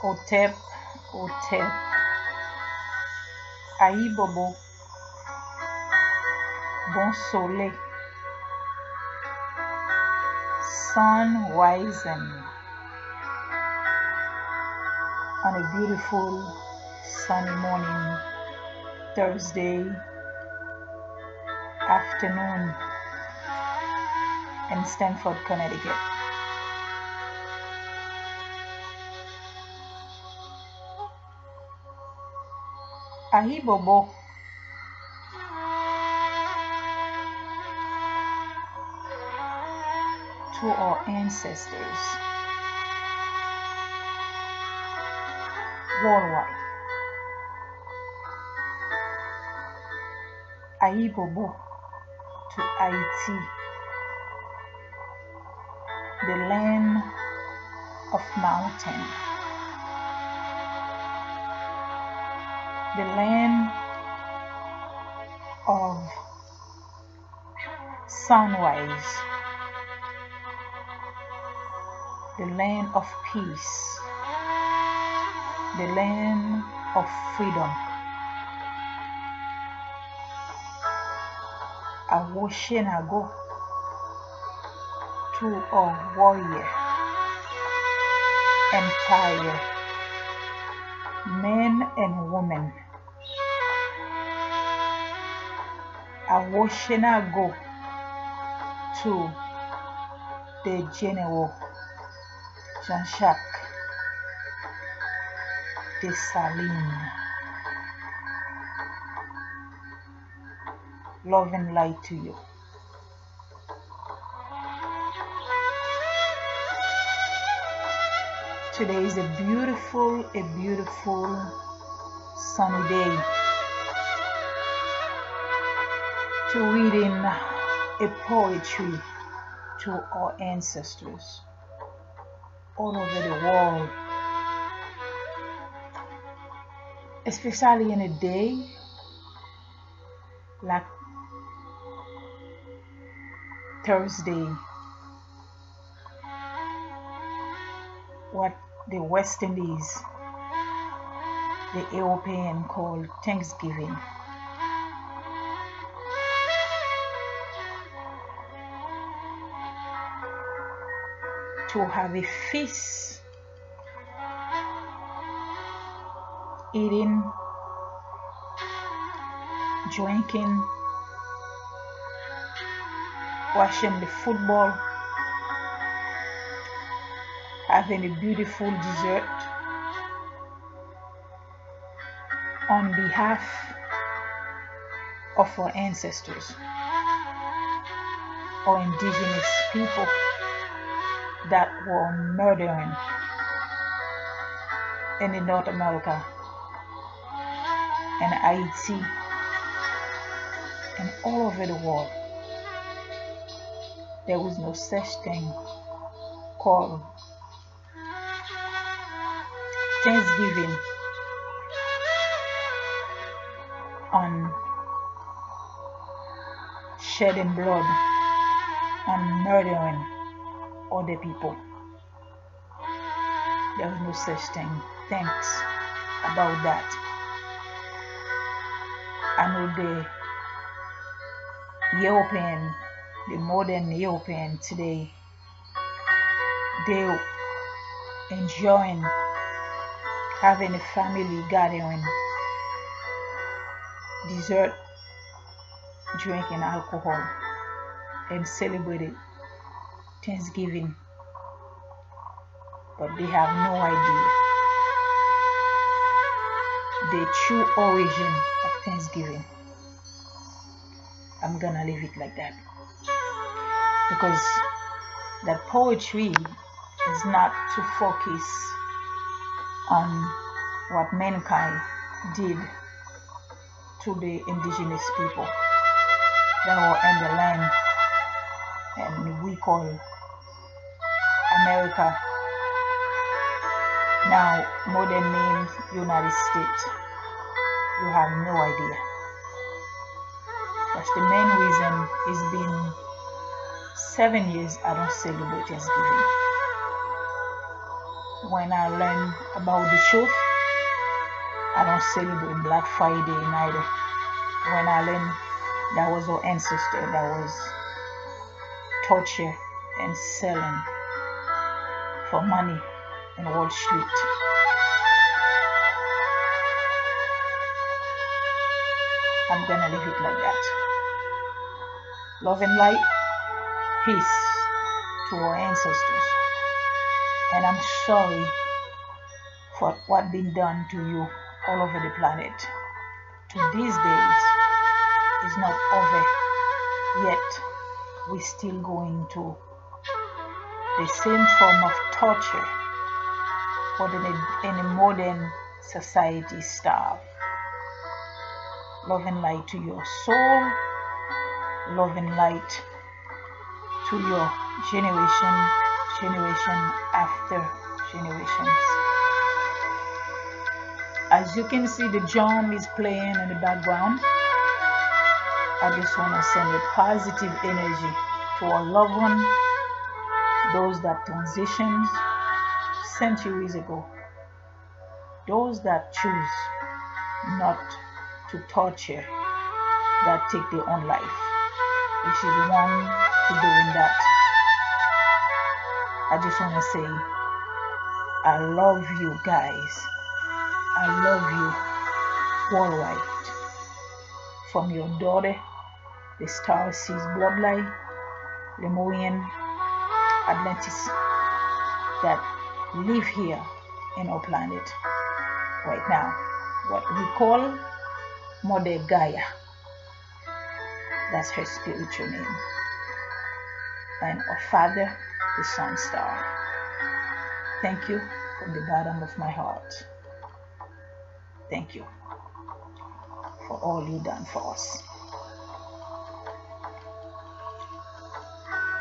Otep, Otep, Aibobo, Bon Soleil, sun rising on a beautiful sunny morning, Thursday afternoon in Stamford, Connecticut. Ahibobo to our ancestors worldwide. Ahibobo to Haiti, the land of mountain, the land of sunrise, the land of peace, the land of freedom. Awoshenago to a warrior empire, men and women. Awoshenago to the General Jean-Jacques Dessalines. Love and light to you. Today is a beautiful sunny day to reading a poetry to our ancestors all over the world, especially in a day like Thursday, what the West Indies, the European call Thanksgiving. To have a feast, eating, drinking, watching the football, having a beautiful dessert on behalf of our ancestors, our indigenous people that were murdering in North America and Haiti and all over the world. There was no such thing called Thanksgiving on shedding blood, on murdering other people. There was no such thing. Thanks about that. I know the modern European today, they enjoying having a family gathering, dessert, drinking alcohol, and celebrating Thanksgiving, but they have no idea the true origin of Thanksgiving. I'm gonna leave it like that, because that poetry is not to focus on what mankind did to the indigenous people that were in the land, and we call America, now modern name United States. You have no idea. That's the main reason it's been 7 years I don't celebrate Thanksgiving. when I learn about the truth, I don't celebrate Black Friday neither. When I learn that was our ancestor that was tortured and selling for money in Wall Street. I'm gonna leave it like that. Love and light, peace to our ancestors. And I'm sorry for what been done to you all over the planet. To these days is not over yet. We're still going to the same form of torture what in a modern society style. Love and light to your soul, love and light to your generation after generations. As you can see, the drum is playing in the background. I just want to send a positive energy to our loved one, those that transitioned centuries ago, those that choose not to torture, that take their own life, which is wrong to doing that. I just want to say, I love you guys. I love you worldwide. From your daughter, the STARSEED bloodline, LEMORUAN Atlantis, that live here in our planet right now. What we call Mother Gaia. That's her spiritual name. And our Father, the Sun Star. Thank you from the bottom of my heart. Thank you for all you done for us.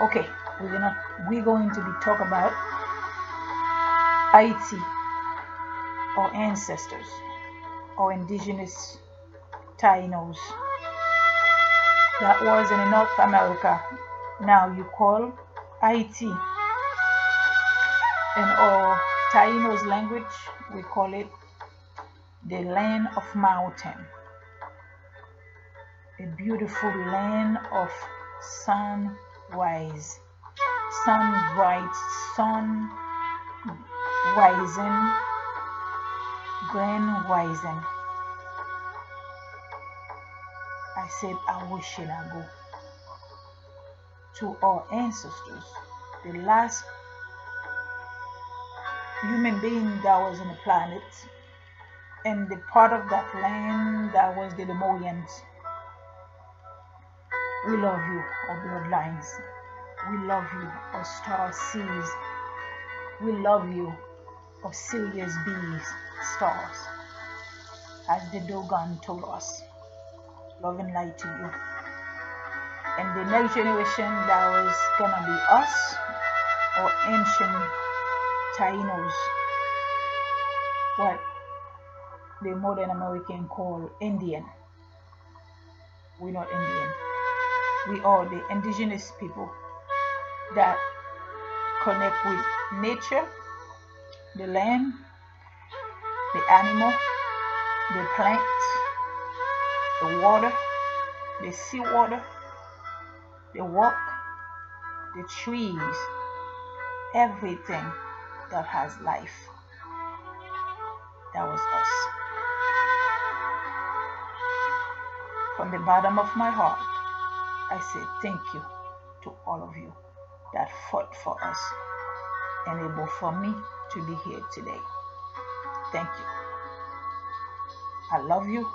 Okay, we're going to be talk about Haiti, our ancestors, our indigenous Tainos. That was in North America. Now you call Haiti. In our Tainos language, we call it the land of mountain. A beautiful land of sunrise, sun rising, grand rising. I said I wish I go to our ancestors, the last human being that was on the planet, and the part of that land that was the Lemorians. We love you, our bloodlines. We love you, our STARSEED. We love you, our Sirius B's stars. As the Dogon told us, love and light to you. And the next generation that was gonna be us, or ancient Tainos, what the modern American call Indian. We're not Indian. We are the indigenous people that connect with nature, the land, the animal, the plant, the water, the seawater, the rock, the trees, everything that has life. That was us. From the bottom of my heart, I say thank you to all of you that fought for us and able for me to be here today. Thank you. I love you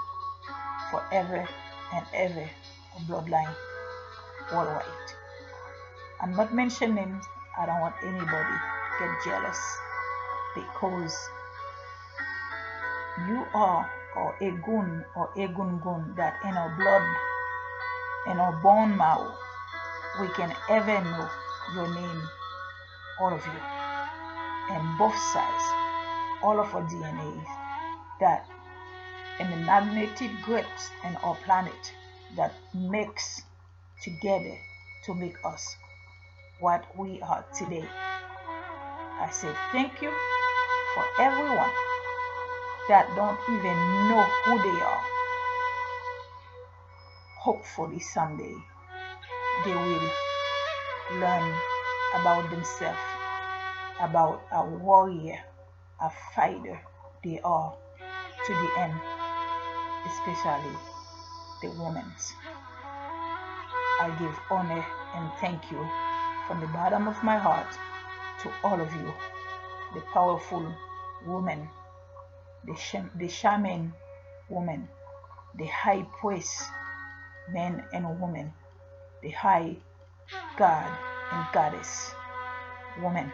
forever and ever, a bloodline worldwide. I'm not mentioning names. I don't want anybody to get jealous, because you are or Egun or Egungun that in our blood, in our bone marrow, we can ever know your name, all of you, and both sides, all of our DNA, that in the magnetic grips in our planet that mix together to make us what we are today. I say thank you for everyone that don't even know who they are. Hopefully someday they will learn about themselves, about a warrior, a fighter they are to the end, especially the women. I give honor and thank you from the bottom of my heart to all of you, the powerful women, the shaman women, the high priest men and women, the high god and goddess women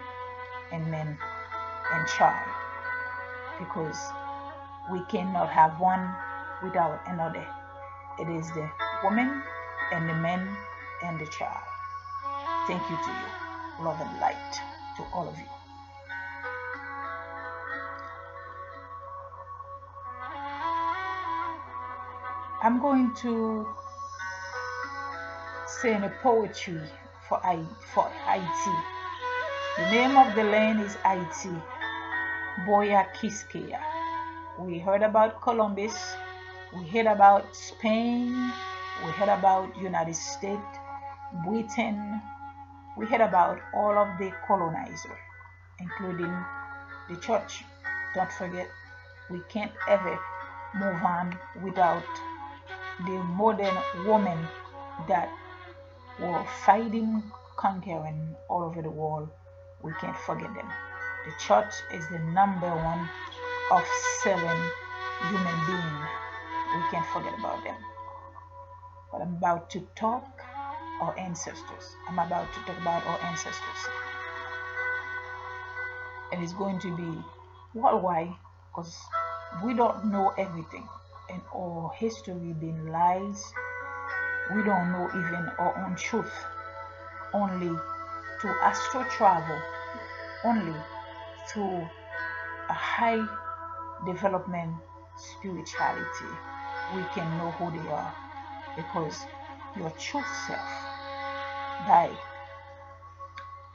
and men and child, because we cannot have one without another. It is the woman and the men and the child. Thank you to you. Love and light to all of you. I'm going to say a poetry for Haiti. The name of the land is Haiti, Boya Quisqueya. We heard about Columbus, we heard about Spain, we heard about United States, Britain, we heard about all of the colonizers, including the church. Don't forget, we can't ever move on without the modern women that were fighting, conquering all over the world. We can't forget them. The church is the number one of 7 human beings. We can't forget about them. But I'm about to talk our ancestors. I'm about to talk about our ancestors. And it's going to be worldwide, because we don't know everything. And our history been lies. We don't know even our own truth. Only to astral travel, only through a high development spirituality, we can know who they are. Because your true self, by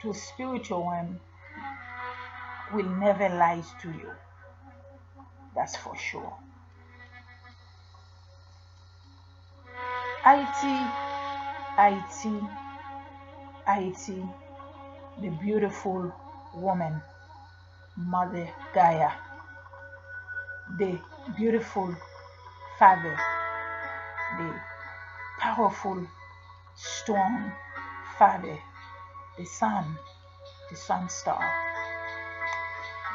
to spiritual one, will never lie to you. That's for sure. Haiti, the beautiful woman, Mother Gaia, the beautiful father, the powerful, strong father, the sun star,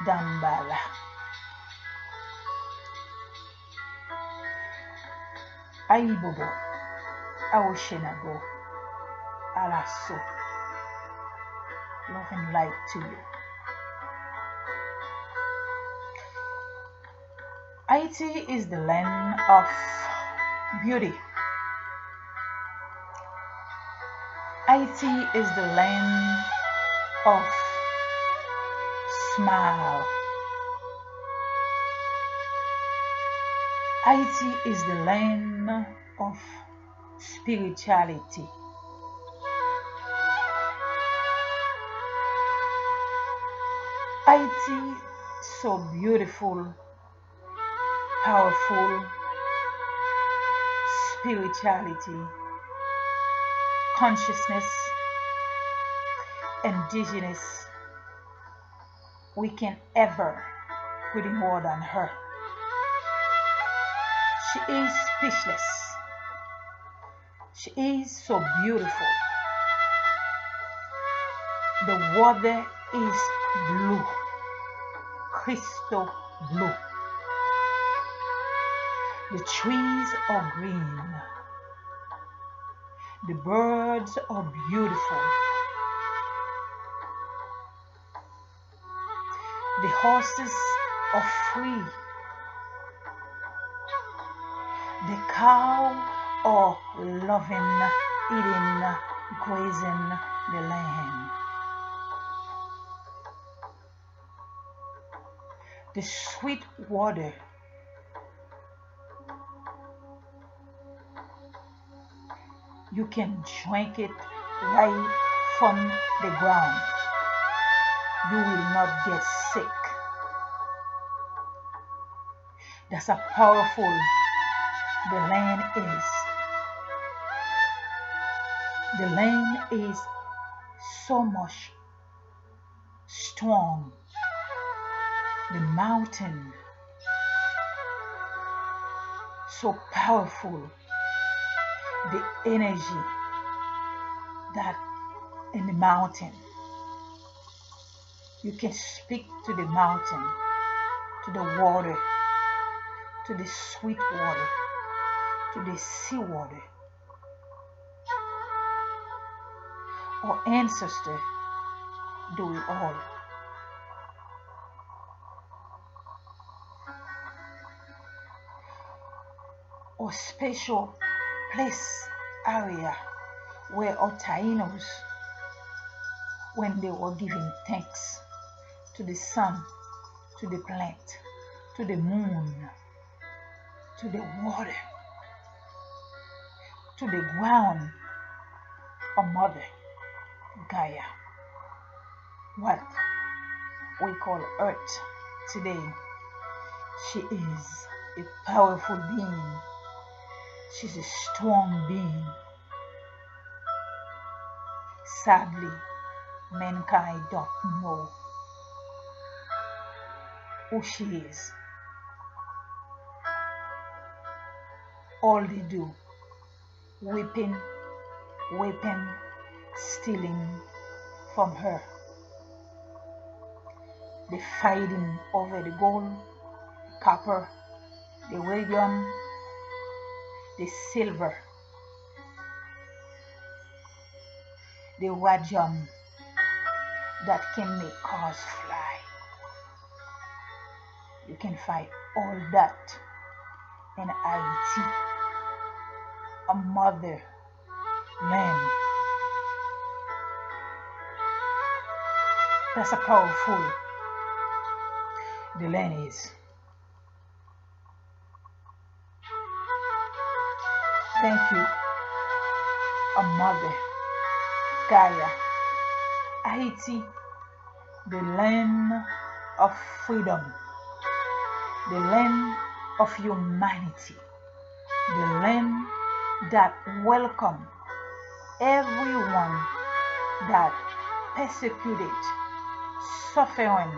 Dambala. Aibobo, Awoshenago, Alaso. Love and light to you. Haiti is the land of beauty. Haiti is the land of smile. Haiti is the land of spirituality. Haiti, so beautiful, powerful, spirituality, consciousness, indigenous. We can ever put in word on her. She is speechless. She is so beautiful. The water is blue, crystal blue. The trees are green. The birds are beautiful. The horses are free. The cow are loving, eating, grazing the land. The sweet water, you can drink it right from the ground. You will not get sick. That's how powerful the land is. The land is so much strong. The mountain so powerful. The energy that in the mountain. You can speak to the mountain, to the water, to the sweet water, to the sea water. Our ancestors do it all. Or special place area where our Tainos, when they were giving thanks to the sun, to the plant, to the moon, to the water, to the ground, our mother, Gaia, what we call Earth today. She is a powerful being. She's a strong being. Sadly, mankind don't know who she is. All they do, weeping, stealing from her. They fighting over the gold, the copper, the radium, the silver, the radium that can make cars fly. You can find all that in Haiti, a mother land. That's how powerful the land is. Thank you, a mother, Gaia. Haiti, the land of freedom, the land of humanity, the land that welcomes everyone that persecuted, suffering,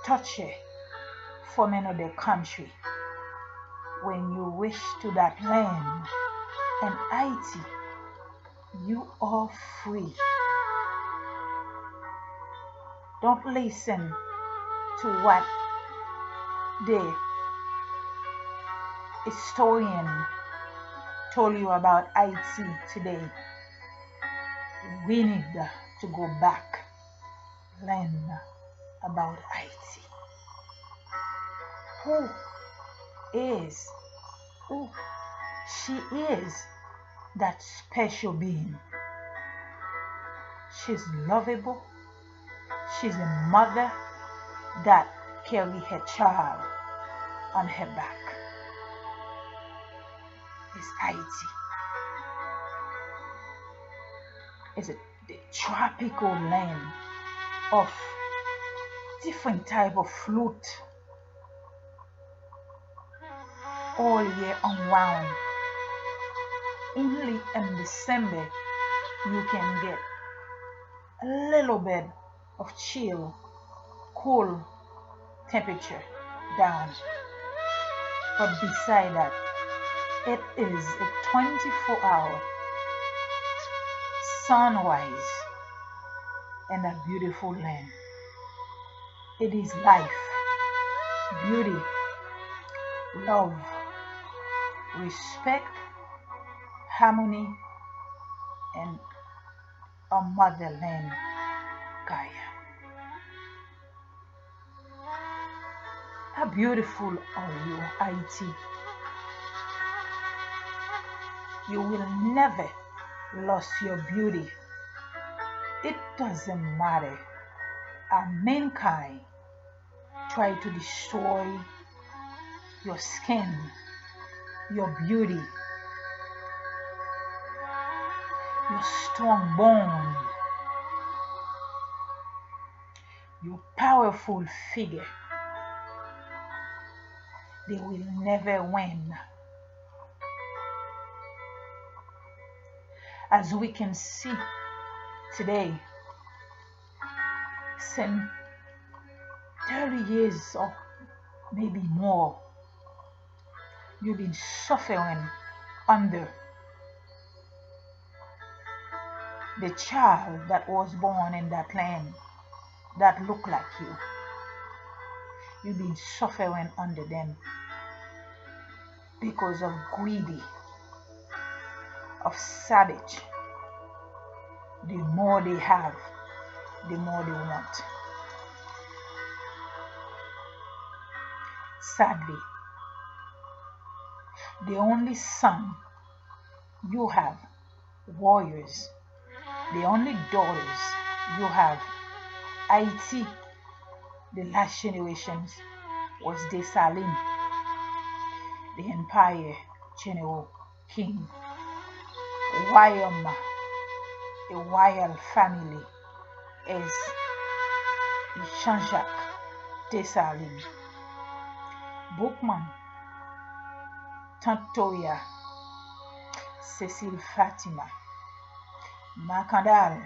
torture from another country. When you wish to that land and Haiti, you are free. Don't listen to what the historian told you about Haiti today. We need to go back, learn about Haiti. Who she is, that special being. She's lovable. She's a mother that carry her child on her back. It's Haiti. It's the tropical land of different type of fruit all year around. Only in December you can get a little bit of chill, cool temperature down. But beside that, it is a 24-hour sunrise in a beautiful land. It is life, beauty, love, respect, harmony, and a motherland, Gaia. How beautiful are you, Haiti? You will never lose your beauty. It doesn't matter how mankind try to destroy your skin, your beauty, your strong bone, your powerful figure. They will never win. As we can see today, since 30 years or maybe more, you've been suffering under the child that was born in that land that looked like you. You've been suffering under them because of greedy, of savage. The more they have, the more they want. Sadly, the only son you have, warriors, the only daughters you have, Haiti, the last generations, was Dessalines, the empire general king, a royal family is Jean-Jacques Dessalines, Bookman, Tantoya, Cecile Fatima, Macandal,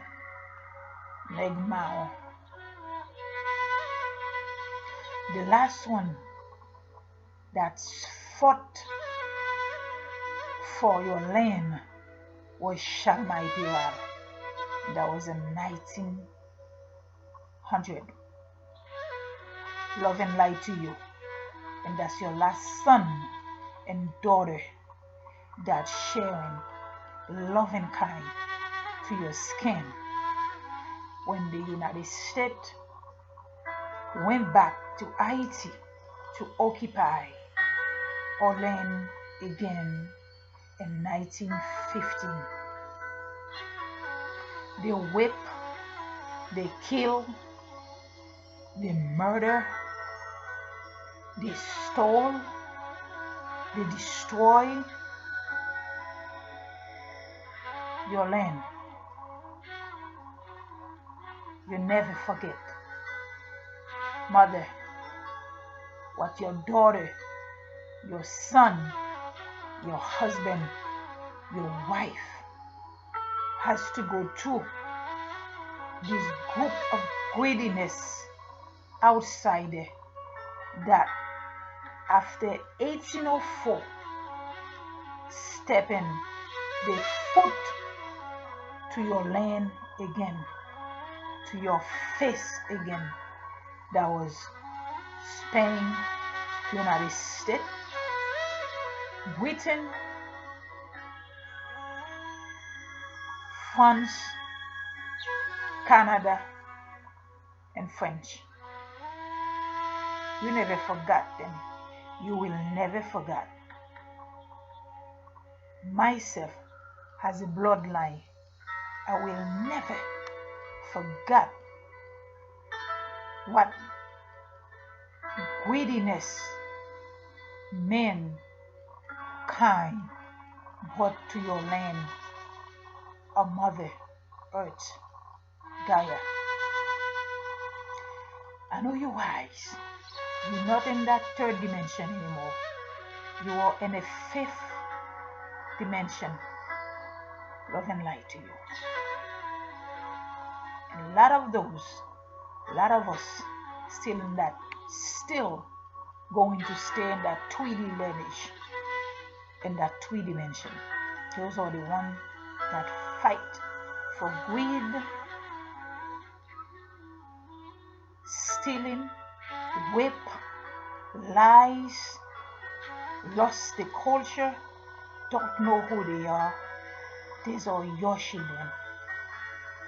Megmao. The last one that fought for your land was Shalmai Piral. That was in 1900. Love and light to you. And that's your last son and daughter that's sharing love and kind to your skin. When the United States went back to Haiti to occupy our land again in 1915. They whip, they kill, they murder, they stole, they destroy your land. You never forget, mother, what your daughter, your son, your husband, your wife has to go through. This group of greediness outsider that after 1804 stepping the foot to your land again, to your face again, that was Spain, United States, Britain, France, Canada, and French. You never forgot them. You will never forget. Myself, as a bloodline, I will never forget what greediness mankind brought to your land, a mother earth, Gaia. I know you wise. You're not in that third dimension anymore. You are in a fifth dimension. Love and light to you. And a lot of us still in that, still going to stay in that 3D lineage, in that 3 dimension. Those are the ones that fight for greed, stealing, whip, lies, lost the culture, don't know who they are. These are your children,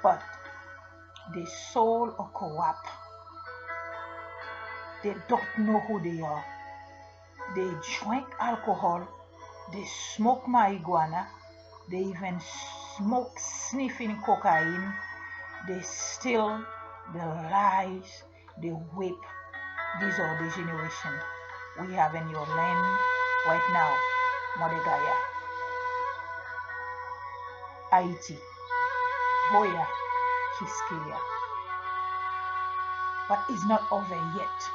but the soul are corrupt. They don't know who they are. They drink alcohol, they smoke marijuana, they even smoke sniffing cocaine, they steal, they lies, they whip. These are the generation we have in your land right now, Mother Gaia. Haiti, Boya, Kiskeya. But it's not over yet.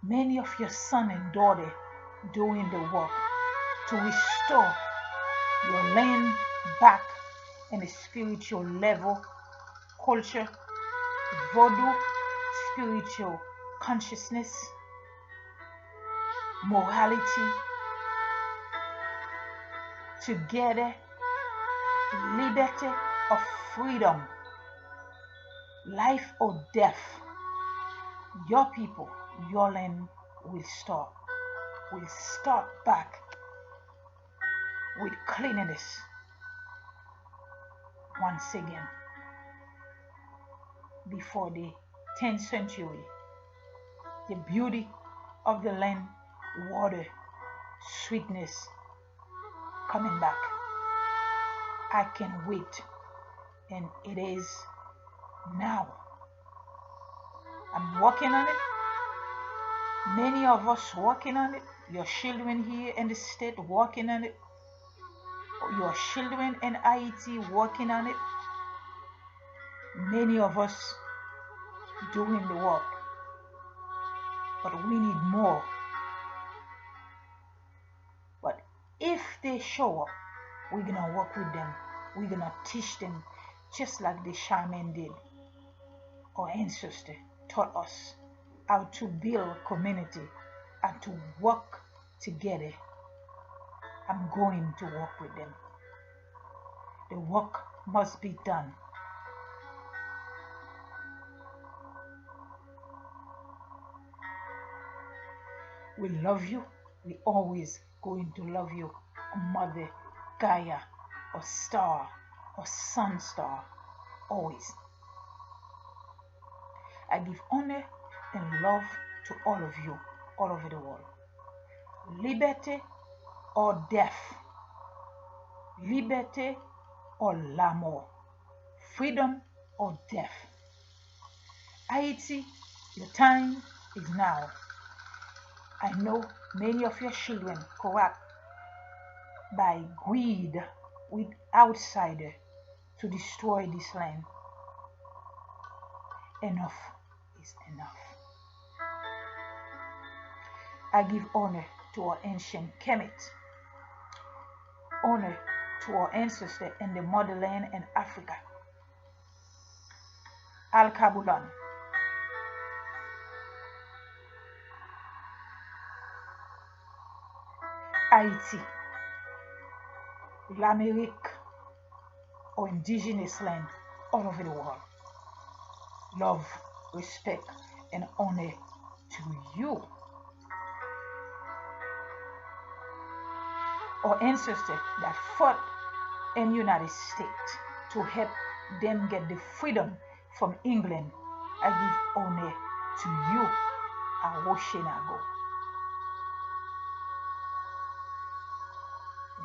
many of your son and daughter doing the work to restore your land back in a spiritual level, culture, voodoo, spiritual consciousness, morality, together, liberty of freedom, life or death. Your people, your land will start back with cleanliness once again. Before the 10th century, the beauty of the land, water, sweetness coming back. I can't wait, and it is now. I'm working on it. Many of us working on it. Your children here in the state working on it. Your children in Haiti working on it. Many of us doing the work, but we need more. But if they show up, we're gonna work with them. We're gonna teach them just like the shaman did. Our ancestors taught us how to build community and to work together. I'm going to work with them. The work must be done. We love you. We always going to love you, Mother Gaia, or Star, or Sun Star, always. I give honor and love to all of you, all over the world. Liberty or death. Liberty or la mort. Freedom or death. Haiti, the time is now. I know many of your children corrupt by greed with outsiders to destroy this land. Enough is enough. I give honor to our ancient Kemet, honor to our ancestors in the motherland and Africa. Al-Kabulan, Haiti, l'Amérique, or indigenous land all over the world. Love, respect, and honor to you. Our ancestors that fought in the United States to help them get the freedom from England, I give honor to you, Awoshenago.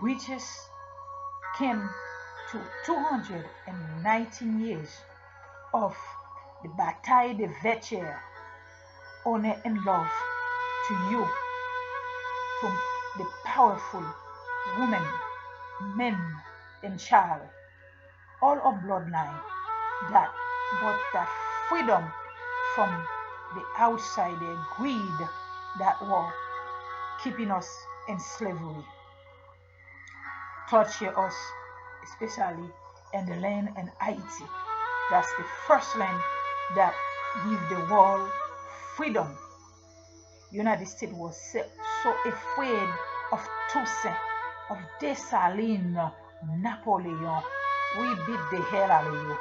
We just came to 219 years of the Battle of Vertières. Honor and love to you, to the powerful women, men, and child, all of bloodline that got that freedom from the outsider greed that were keeping us in slavery, torture us, especially in the land in Haiti. That's the first land that give the world freedom. United States was so afraid of Toussaint, of Dessalines, Napoleon. We beat the hell out of you.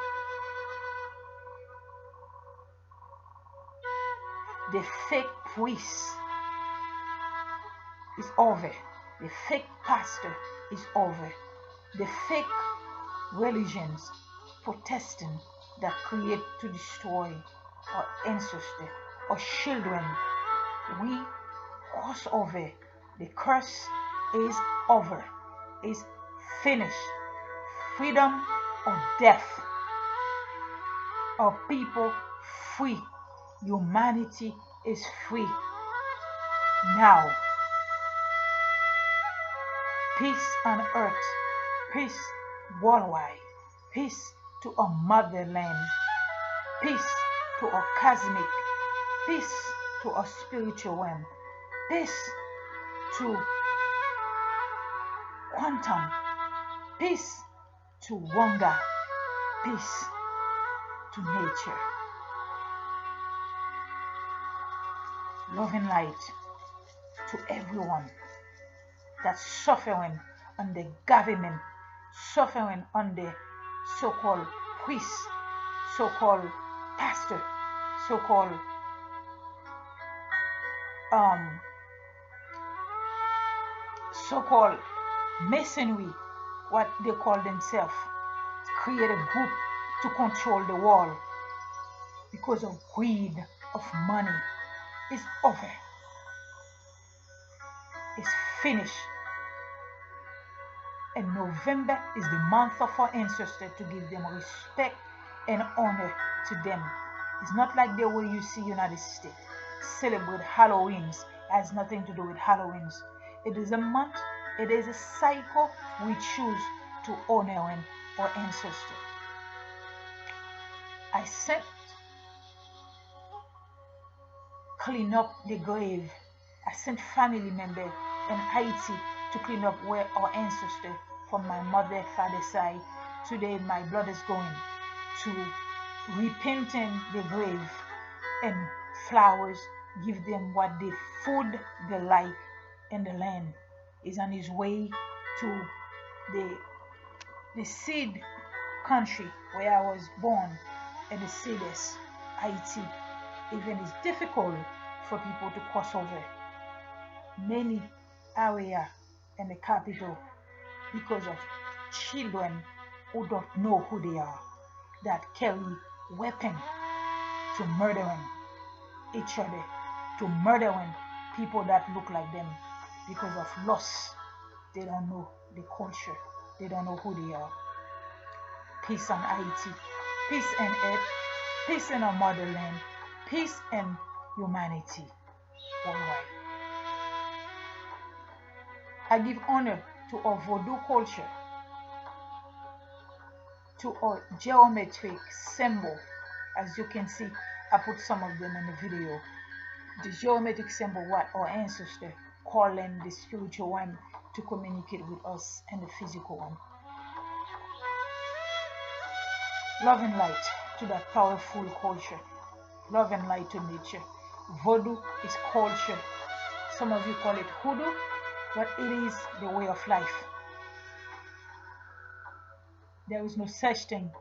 The fake priest is over. The fake pastor is over. The fake religions, Protestant, that create to destroy our ancestors, our children. We cross over. The curse is over. Is finished. Freedom or death. Our people free. Humanity is free. Now, peace on earth, peace worldwide, peace to our motherland, peace to our cosmic, peace to our spiritual realm. Peace to quantum. Peace to wonder. Peace to nature. Love and light to everyone that's suffering under government, suffering under so-called priests, so-called pastor, so-called so-called masonry, what they call themselves, create a group to control the world because of greed of money. It's over. It's finished. And November is the month of our ancestors to give them respect and honor to them. It's not like the way you see United States celebrate Halloweens. It has nothing to do with Halloweens. It is a month, it is a cycle we choose to honor our ancestors. I sent clean up the grave. I sent family members in Haiti to clean up where our ancestors from my mother, father side. Today my blood is going to repainting the grave and flowers, give them what they food they like, and the land is on his way to the seed country where I was born, and the seedless Haiti. Even it's difficult for people to cross over many areas in the capital because of children who don't know who they are, that carry weapons to murdering each other, to murdering people that look like them because of loss. They don't know the culture. They don't know who they are. Peace on Haiti. Peace in earth. Peace in our motherland. Peace in humanity worldwide. I give honor to our Vodou culture, to our geometric symbol. As you can see, I put some of them in the video. The geometric symbol, what our ancestors calling the spiritual one to communicate with us and the physical one. Love and light to that powerful culture. Love and light to nature. Vodou is culture. Some of you call it hoodoo, but it is the way of life. There is no such thing,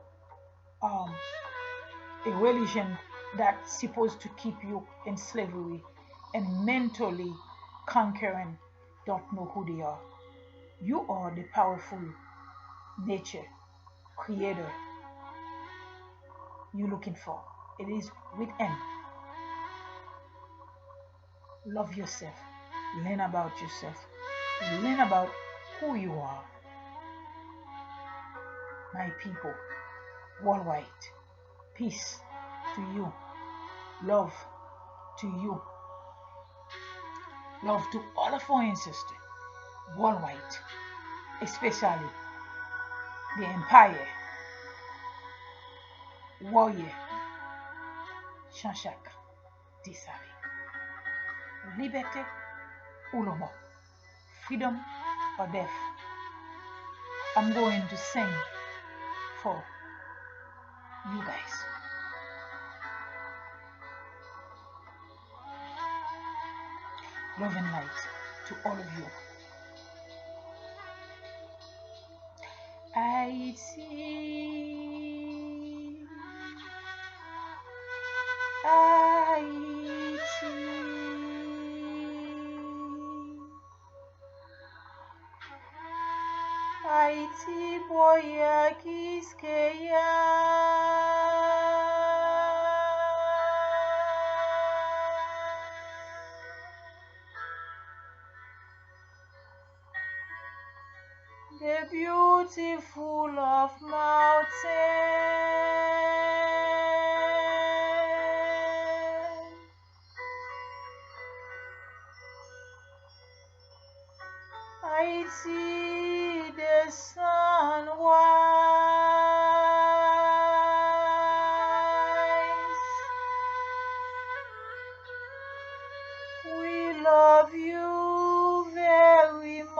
a religion that's supposed to keep you in slavery and mentally conquering, don't know who they are. You are the powerful nature, creator you're looking for. It is within. Love yourself. Learn about yourself. Learn about who you are. My people, worldwide, peace to you. Love to you. Love to all of our ancestors, worldwide, especially the empire, warrior, Jean-Jacques Dessalines. Liberté ou la mort, freedom or death. I'm going to sing for you guys. Love and light to all of you. Haiti, Haiti, Haiti, boya kiskeya. The beautiful of mountain, I see the sunrise. love you very much.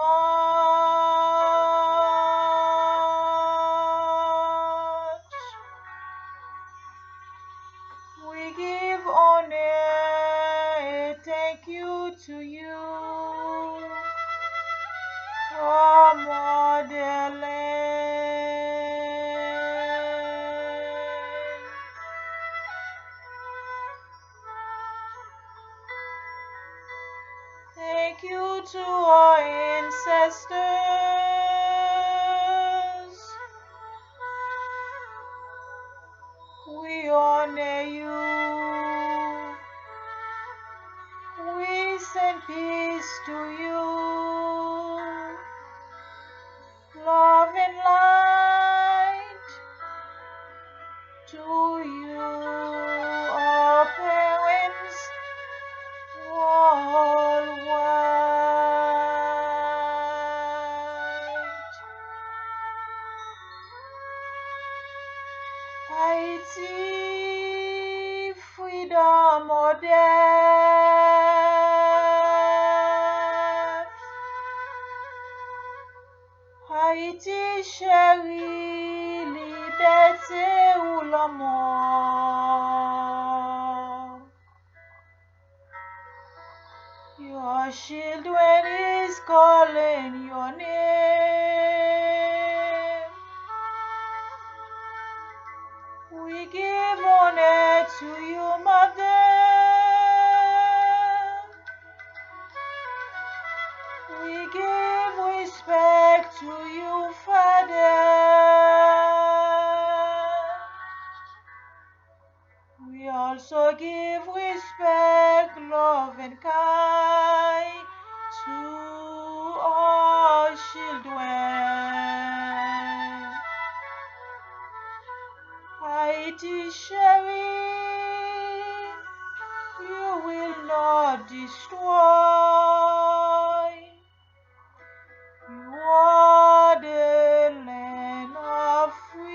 We give honor, thank you to you, our motherland. Thank you to our ancestors. We honor you. We send peace to you. Love and light to you, our parents worldwide. Haiti, freedom or death. Haiti, chérie, liberté ou la mort. Your children is calling your name. We give honor to you, Mother. We give respect to you, Father. We also give respect, love, and kind to our children. Haiti, chérie, you will not destroy. You are the land of freedom,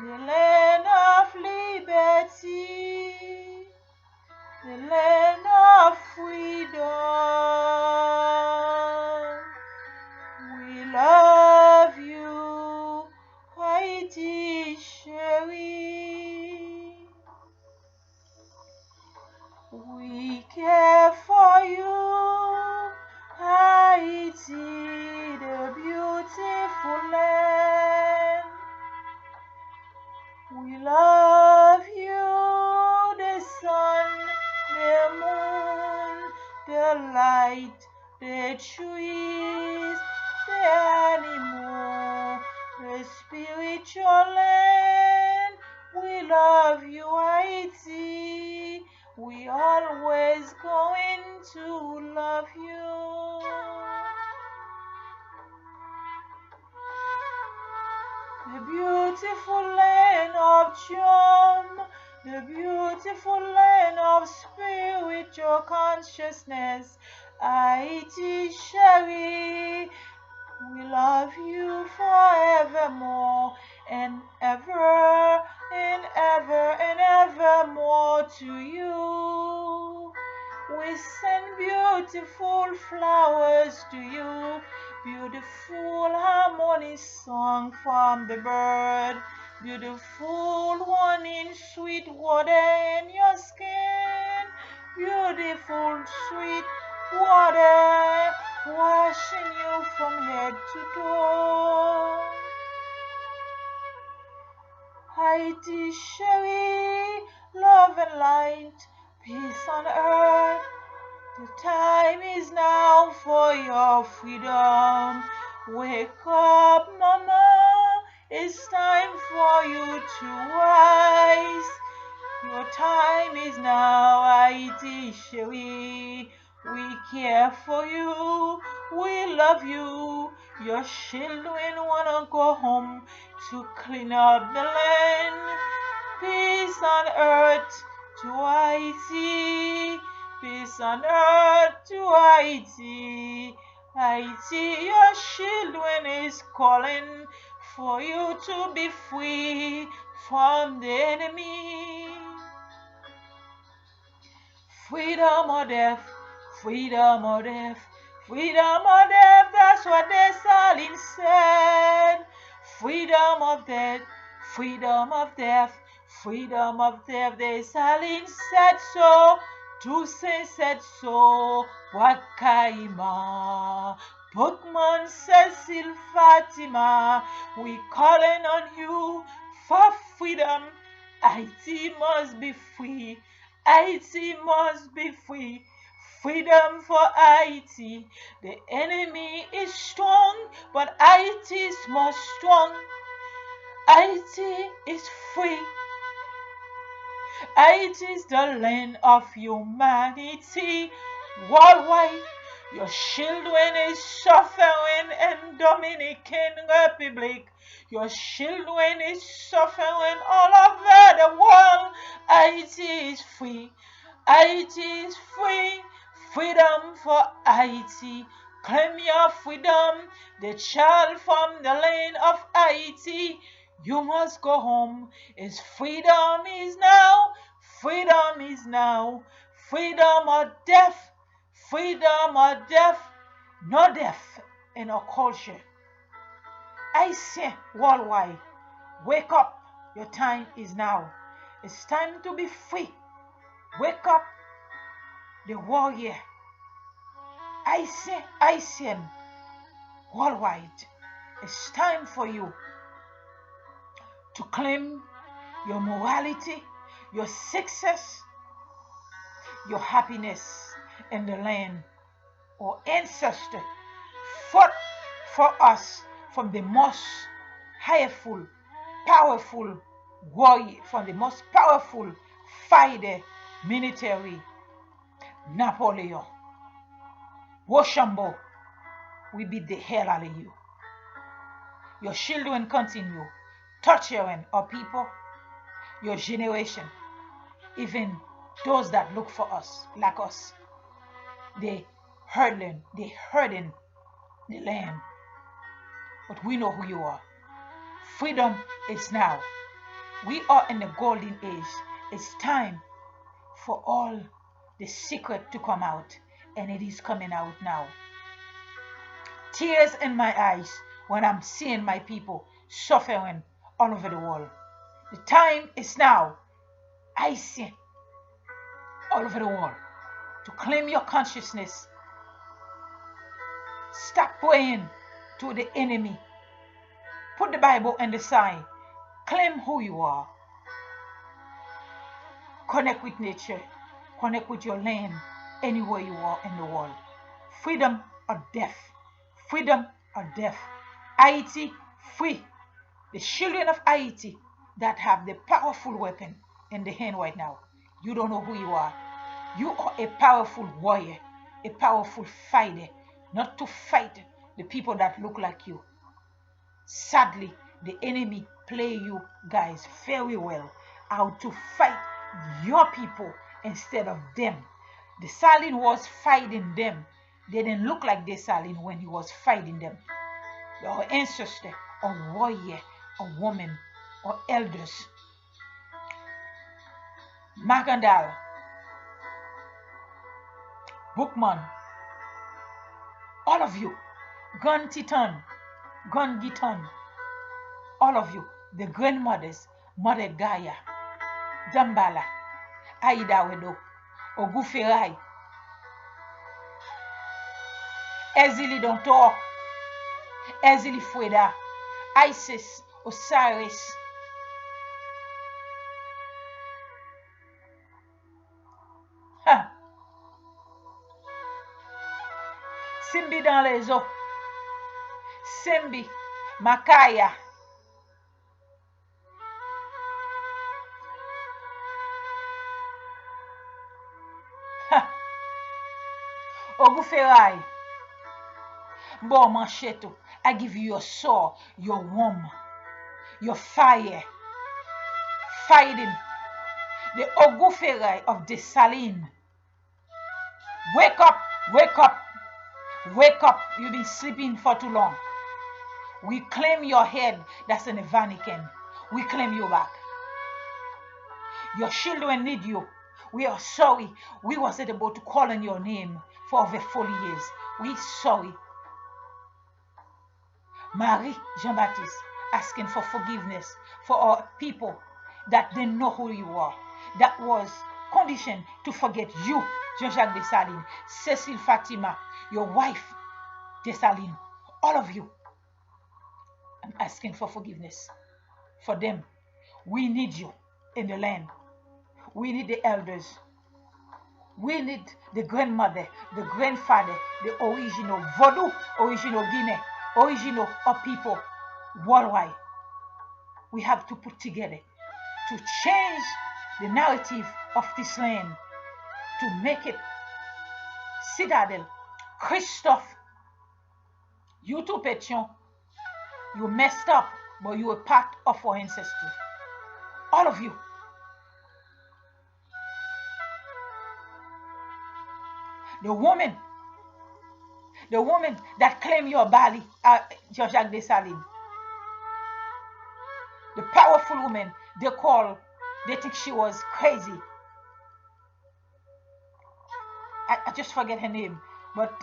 the land of liberty, the land of freedom. We love you, Haiti, chérie. We care for you, Haiti, the beautiful land. We love you, the sun, the moon, the light, the trees, the animal, the spiritual land. We love you, Haiti. We always going to love you. The beautiful land of charm, the beautiful land of spiritual consciousness, Haiti, chérie. We love you forevermore and ever and ever and evermore to you. We send beautiful flowers to you, beautiful harmony song from the bird, beautiful honey, sweet water in your skin, beautiful sweet water washing you from head to toe. Haiti, chérie, love and light, peace on earth. The time is now for your freedom. Wake up, mama, it's time for you to rise. Your time is now, Haiti, chérie. We care for you, we love you. Your children wanna go home to clean up the land. Peace on earth to Haiti. Peace on earth to Haiti. Haiti, your children is calling for you to be free from the enemy. Freedom or death, freedom or death, freedom or death, that's what Dessalines said. Freedom of death, freedom of death, freedom of death, Dessalines said so. Toussaint said so. Wakaima. Bookman Cecil Fatima, we calling on you for freedom. Haiti must be free. Haiti must be free. Freedom for Haiti. The enemy is strong, but Haiti is more strong. Haiti is free. Haiti is the land of humanity worldwide. Your children is suffering in Dominican Republic. Your children is suffering all over the world. Haiti is free. Haiti is free. Freedom for Haiti. Claim your freedom. The child from the land of Haiti. You must go home. His freedom is now. Freedom is now. Freedom or death. Freedom or death. No death in our culture. I say worldwide, wake up. Your time is now. It's time to be free. Wake up, the warrior. I say worldwide. It's time for you to claim your morality, your success, your happiness in the land. Our ancestors fought for us from the most powerful warrior, from the most powerful fighter, military, Napoleon, Rochambeau. We beat the hell out of you. Your children continue torturing our people, your generation, even those that look for us, like us. They hurting the land. But we know who you are. Freedom is now. We are in the golden age. It's time for all the secret to come out, and it is coming out now. Tears in my eyes when I'm seeing my people suffering all over the world. The time is now. I see all over the world to claim your consciousness. Stop praying to the enemy. Put the Bible on the side. Claim who you are. Connect with nature. Connect with your land anywhere you are in the world. Freedom or death. Freedom or death. Haiti free. The children of Haiti that have the powerful weapon in the hand right now. You don't know who you are. You are a powerful warrior, a powerful fighter, not to fight the people that look like you. Sadly, the enemy play you guys very well how to fight your people instead of them. Dessalines was fighting them. They didn't look like Dessalines when he was fighting them. Your ancestor, a warrior, a woman, or elders. Magandal, Bookman, all of you, Gun Titan, Gun Giton, all of you, the grandmothers, Mother Gaia, Dambala, Aida Wedo, Oguferai, Ezili Dontor, Ezili Fueda, Isis, Osiris, Simbi dans les eaux, Simbi, Makaya, Oguferai, Bo Mancheto, I give you your sword, your warmth, your fire, fighting the Oguferai of Dessalines. Wake up, wake up, wake up. You've been sleeping for too long. We claim your head that's in the Vatican. We claim you back. Your children need you. We are sorry we wasn't able to call on your name for over 40 years. We sorry. Marie Jean-Baptiste asking for forgiveness for our people that didn't know who you are, that was conditioned to forget you, Jean-Jacques Dessalines, Cécile Fatima, your wife Dessalines, all of you. I'm asking for forgiveness for them. We need you in the land. We need the elders. We need the grandmother, the grandfather, the original Vodou, original Guinea, original of people worldwide. We have to put together to change the narrative of this land, to make it citadel. Christophe, you too, Pétion, you messed up, but you were part of our ancestry. All of you. The woman that claimed your body, Jean-Jacques Dessalines. The powerful woman they think she was crazy. I just forget her name, but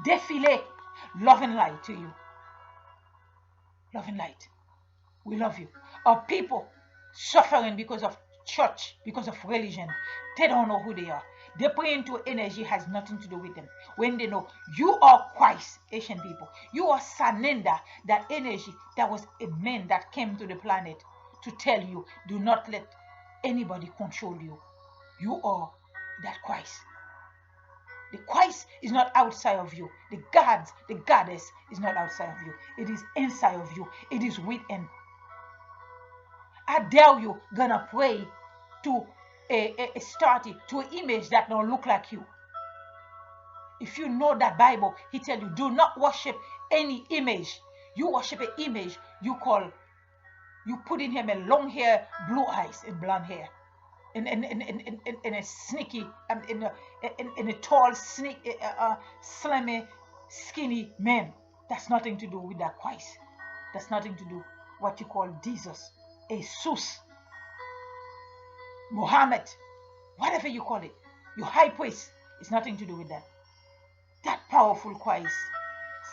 Défilé, love and light to you. Love and light. We love you. Our people suffering because of church, because of religion. They don't know who they are. They pray into energy has nothing to do with them. When they know you are Christ, Asian people, you are Sananda, that energy that was a man that came to the planet to tell you, do not let anybody control you. You are that Christ. The Christ is not outside of you. The goddess is not outside of you. It is inside of you. It is within. I dare you gonna pray to to an image that don't look like you. If you know that Bible, he tell you, do not worship any image. You worship an image, you put in him a long hair, blue eyes, and blonde hair. In a sneaky, in a tall, slimy, skinny man. That's nothing to do with that Christ. That's nothing to do what you call Jesus, Jesus, Muhammad, whatever you call it. Your high priest is nothing to do with that. That powerful Christ,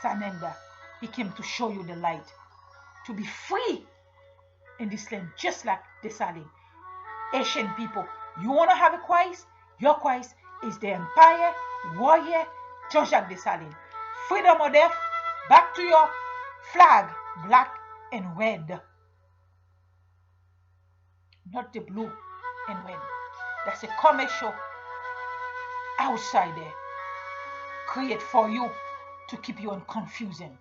Sananda, he came to show you the light, to be free in this land, just like Dessalines. Asian people, you want to have a Christ? Your Christ is the empire warrior Jean-Jacques Dessalines. Freedom or death, back to your flag, black and red. Not the blue and red. That's a commercial outside there. Create for you to keep you in confusion.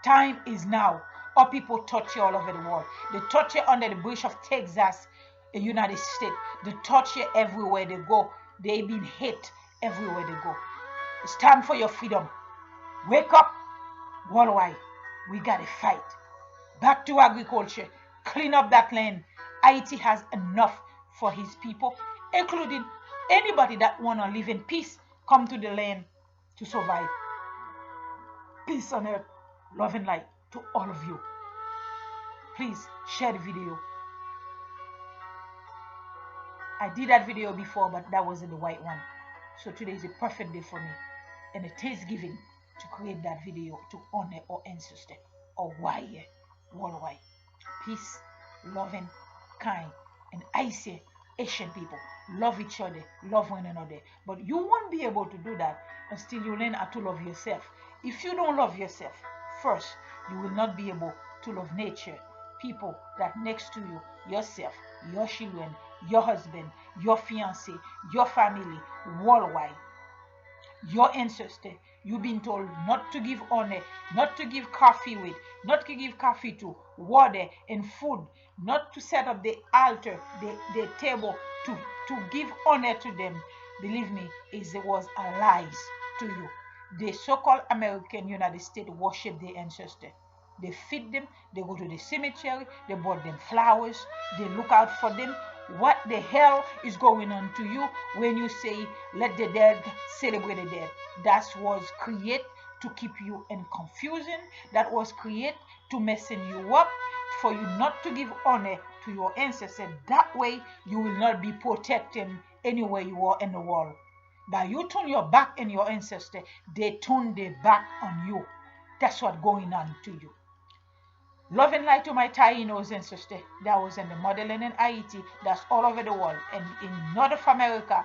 Time is now. Our people torture all over the world. They torture under the bush of Texas, the United States. They torture everywhere they go. They been hate everywhere they go. It's time for your freedom. Wake up, worldwide. We gotta fight. Back to agriculture. Clean up that land. Haiti has enough for his people, including anybody that wanna live in peace. Come to the land to survive. Peace on earth, love and light to all of you. Please share the video. I did that video before, but that wasn't the right one. So today is a perfect day for me. And a Thanksgiving to create that video to honor our ancestors, our warrior worldwide. Peace, loving, kind, and I say Asian people love each other, love one another. But you won't be able to do that until you learn how to love yourself. If you don't love yourself first, you will not be able to love nature, people that next to you, yourself, your children, your husband, your fiance, your family, worldwide, your ancestor. You've been told not to give honor, not to give coffee with, not to give coffee to, water and food, not to set up the altar, the table to give honor to them. Believe me, it was a lies to you. The so-called American United States worship their ancestors. They feed them, they go to the cemetery, they bought them flowers, they look out for them. What the hell is going on to you when you say, let the dead celebrate the dead? That was created to keep you in confusion. That was created to messing you up, for you not to give honor to your ancestors. That way you will not be protected anywhere you are in the world. But you turn your back on your ancestors, they turn their back on you. That's what's going on to you. Love and light to my Taínos ancestors that was in the motherland in Haiti, that's all over the world, and in North America,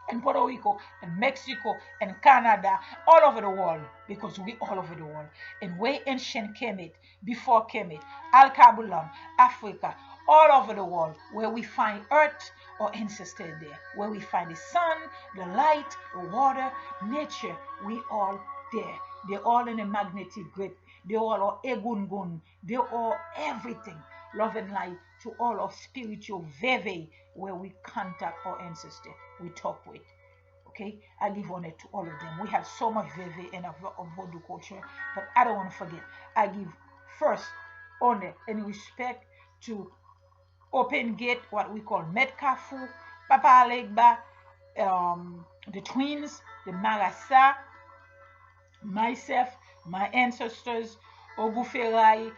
in Puerto Rico, in Mexico, in Canada, all over the world, because we all over the world. And way ancient Kemet, before Kemet, Al-Kabulam, Africa, all over the world, where we find earth or ancestors there, where we find the sun, the light, the water, nature, we all there. They're all in a magnetic grip. They all are egungun. They all everything. Love and light to all of spiritual veve, where we contact our ancestors, we talk with. Okay, I give honor to all of them. We have so much veve in our Vodou culture, but I don't want to forget. I give first honor and respect to Open Gate, what we call Metkafu, Papa Alegba, the twins, the Marasa, myself, my ancestors, Oguferai,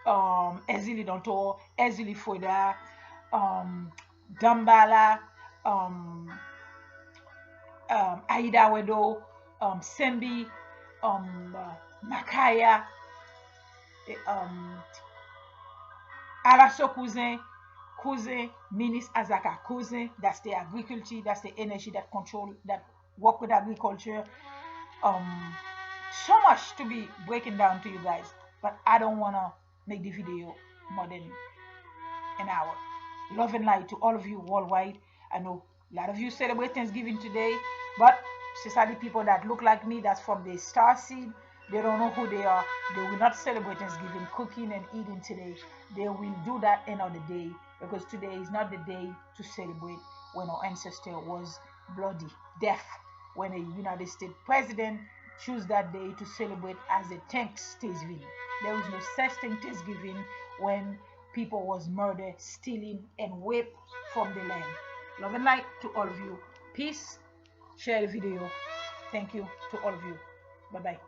Ezili Donto, Ezili Foda, Dambala, Aida Wedo, Sembi, Makaya, Alaso Cousin, Minis Azaka Cousin, that's the agriculture, that's the energy that control, that work with agriculture. So much to be breaking down to you guys, but I don't want to make the video more than an hour. Love and light to all of you worldwide. I know a lot of you celebrate Thanksgiving today, but society people that look like me, that's from the STARSEED, they don't know who they are. They will not celebrate Thanksgiving, cooking and eating today. They will do that another day, because today is not the day to celebrate when our ancestor was bloody death, when a United States president choose that day to celebrate as a Thanksgiving. There is no such thing Thanksgiving when people was murdered, stealing, and raped from the land. Love and light to all of you. Peace. Share the video. Thank you to all of you. Bye-bye.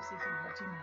c'est fait vertimille.